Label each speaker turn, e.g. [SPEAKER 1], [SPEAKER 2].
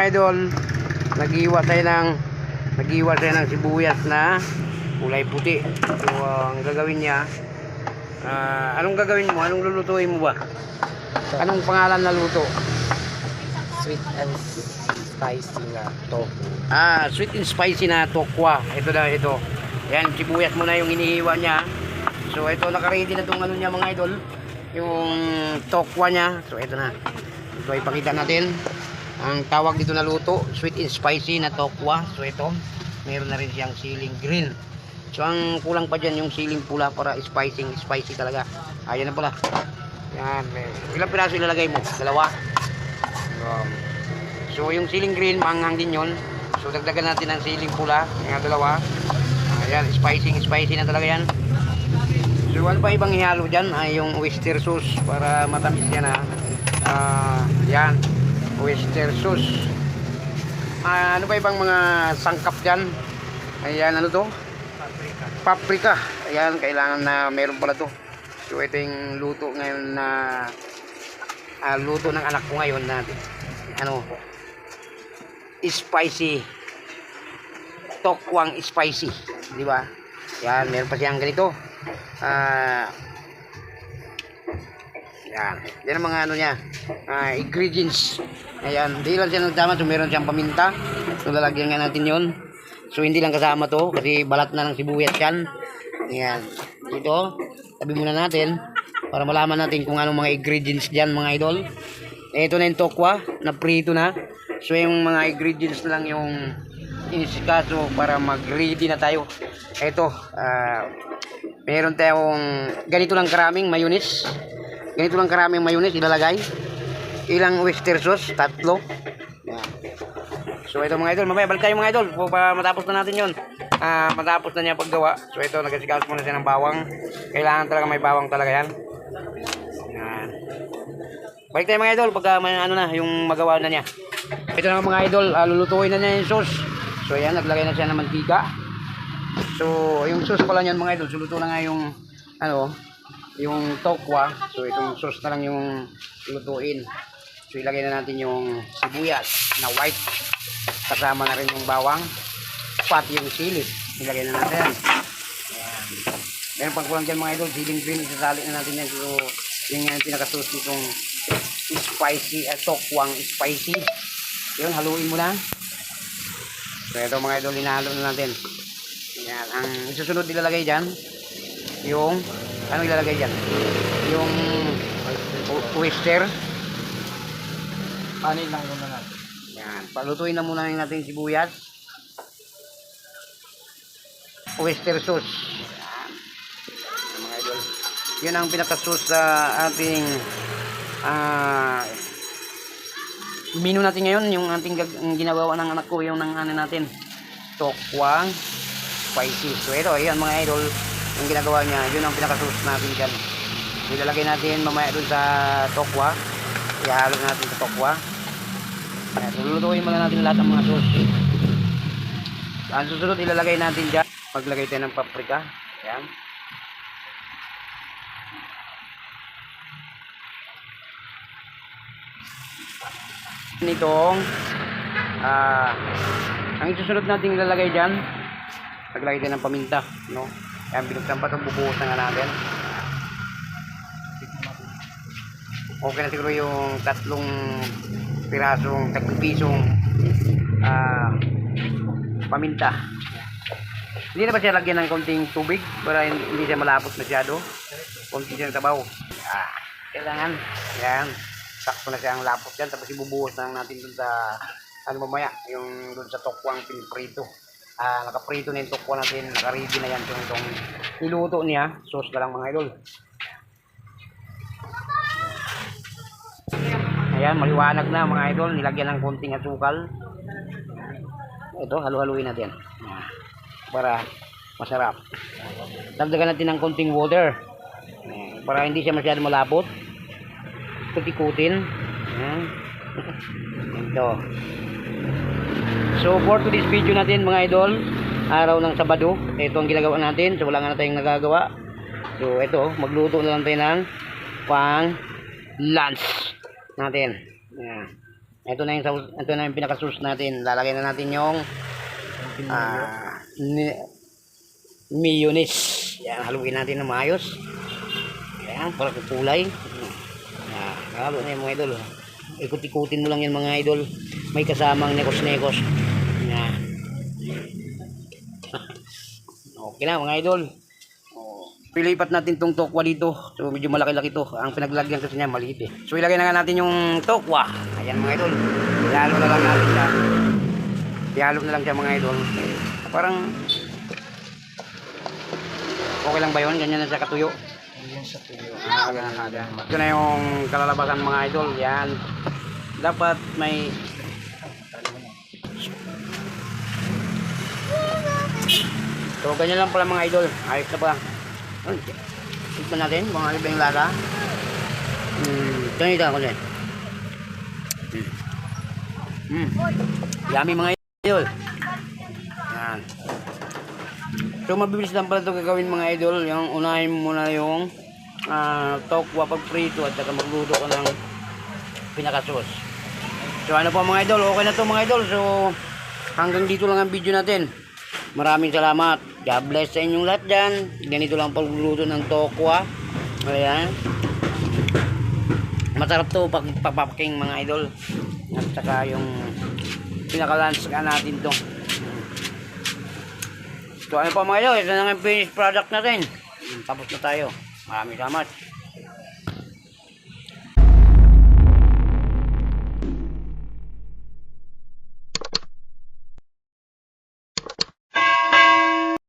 [SPEAKER 1] idol, naghiwa tayo ng sibuyas na kulay puti. So ang gagawin niya, anong gagawin mo? Anong lulutuin mo ba? Anong pangalan na luto?
[SPEAKER 2] Sweet and spicy na tofu.
[SPEAKER 1] Sweet and spicy na tokwa. Ito na, ito. Yan, sibuyas mo na yung inihiwa niya. So ito, naka-ready na itong ano niya mga idol, yung tokwa niya. So ito na. Ito ipakita natin. Ang tawag dito na luto, sweet and spicy na tokwa. So ito, meron na rin siyang siling green. So ang kulang pa dyan yung siling pula para spicy talaga. Ayan na pala. Yan. Ilang piraso ilalagay mo? Dalawa. So yung siling green, maanghang din yun. So dagdagan natin ang siling pula, yung dalawa. Ayan, spicy na talaga yan. So ano pa ibang ihalo dyan? Yung oyster sauce para matamis yan ha. Yan, oyster sauce. Ano pa ibang mga sangkap dyan? Ayan, ano to? Paprika. Ayan, kailangan na meron pala to. So ito yung luto ngayon na luto ng anak ko ngayon natin. Ano? Spicy. Tokwang spicy, di ba? Yan, meron pa siyang ganito. Yan. Yan ang mga ano niya. Ingredients. Ayan, hindi lang siya nagtama. So meron siyang paminta. So lalagyan nga natin 'yon. So hindi lang kasama to kasi balat na ng sibuyas yan. Ayan. Dito, tabi muna natin para malaman natin kung anong mga ingredients diyan mga idol. Ito na yung tokwa na prito na. So yung mga ingredients na lang yung inisikaso para mag-ready na tayo. Ito, meron tayong ganito lang karaming mayonnaise. Ganito lang karaming mayonnaise ilalagay. Ilang oyster sauce, 3. Yan. So ito mga idol, mamaya balik tayo mga idol para matapos na natin yun. Matapos na niya paggawa. So ito, nagasikas muna siya ng bawang. Kailangan talaga may bawang talaga yan. Yan. Balik tayo mga idol pagka may ano na, yung magawa na niya. Ito na mga idol, lulutuin na niya yung sauce. So yan, naglagay na siya ng mantika. So yung sauce pala niyan mga idol, suluto na nga yung ano, yung tokwa. So itong sauce na lang yung lutuin. So ilagay na natin yung sibuyas na white. Kasama na rin yung bawang. Pati yung sili. Ilagay na natin. Ayan. Meron pang kulang dyan mga idol. Siling green. Isasali na natin yan. So yung pinaka-sauce nitong spicy, tokwang spicy. Yun, haluin mo na. So ito mga idol, hinahalo na natin. Ayan. Ang isusunod ilalagay dyan, yung, ano ilalagay dyan? Yung oyster.
[SPEAKER 2] Panin lang muna natin.
[SPEAKER 1] Yan, palutuin na muna natin sibuyas. Oyster sauce. Yan. Yan mga idol. Yun ang pinaka-sauce sa ating menu natin ngayon. Yung ating ginagawa ng anak ko, yung ng ano natin, tokwang spicy. So ito, ayan mga idol, yung ginagawa niya, yun ang pinaka-sauce natin dyan. Ilalagay natin mamaya dun sa tokwa. Ihalo natin sa tokwa. Ayan, so lulutuin muna natin lahat ng mga sauce. Ang susunod ilalagay natin dyan, maglagay tayo ng paprika. Ayan. Nitong ang susunod natin ilalagay dyan, maglagay tayo ng paminta, no? Ayan, binuksan pa itong bubuhos na nga natin. Okay na siguro yung 3 pirasong, 3 pisong paminta. Hindi na ba siya lagyan ng konting tubig para hindi siya malapot masyado? Konti siya ng tabaw. Kailangan. Yan. Sakto na siya ang lapot yan. Tapos ibubuhos na lang natin dun sa ano mamaya, yung dun sa tokwang piniprito. Nakaprito na yung tokwa natin. Nakaready na yan. Itong niluto niya. Sauce na lang mga idol. Ayan, maliwanag na mga idol. Nilagyan ng konting asukal. Ito, halu-haluin natin para masarap. Dagdagan natin ng konting water para hindi siya masyado malapot. Kuti-kutin. Ito. So for today's video natin mga idol, araw ng Sabado, ito ang ginagawa natin. So wala nga na tayong nagagawa. So ito, magluto na lang tayo ng pang lunch natin. Ayan. Ito na yung pinaka-sauce natin. Lalagay na natin yung mayonnaise. Yan, haluin natin ng maayos. Yan, para kulay. Yan, halo na yung mga idol. Ikot-ikutin mo lang yan mga idol. May kasamang nekos-nekos. Yan. Okay na mga idol. Pilipat natin tong tokwa dito. So medyo malaki-laki to. Ang pinaglagyan kasi niya maliit eh. So ilagay na nga natin yung tokwa. Ayan mga idol. Ihalo na lang natin siya. Ihalo na lang siya mga idol. Parang okay lang ba yun? Ganyan na siya katuyo.
[SPEAKER 2] Yan sa tuyo.
[SPEAKER 1] Ito na yung kalalabasan mga idol. Yan. Dapat may so ganyan lang pala mga idol. Ayos na pala. Tignan natin kung ano ba yung lasa. Ganito ako dyan. Yummy mga idol. Yan. So mabilis lang pala ito gagawin mga idol. Yung unahin mo muna yung tokwa pag prito at saka magluto ko ng pinakasos. So ano po mga idol, okay na to mga idol. So hanggang dito lang ang video natin. Maraming salamat. God bless sa inyong lahat dyan. Ganito lang pagluluto ng tokwa. Ayan. Masarap to pag papaking mga idol. At saka yung pinaka-lunch natin to. So ano pa mga idol, ito na ang finished product natin. Tapos na tayo. Maraming salamat.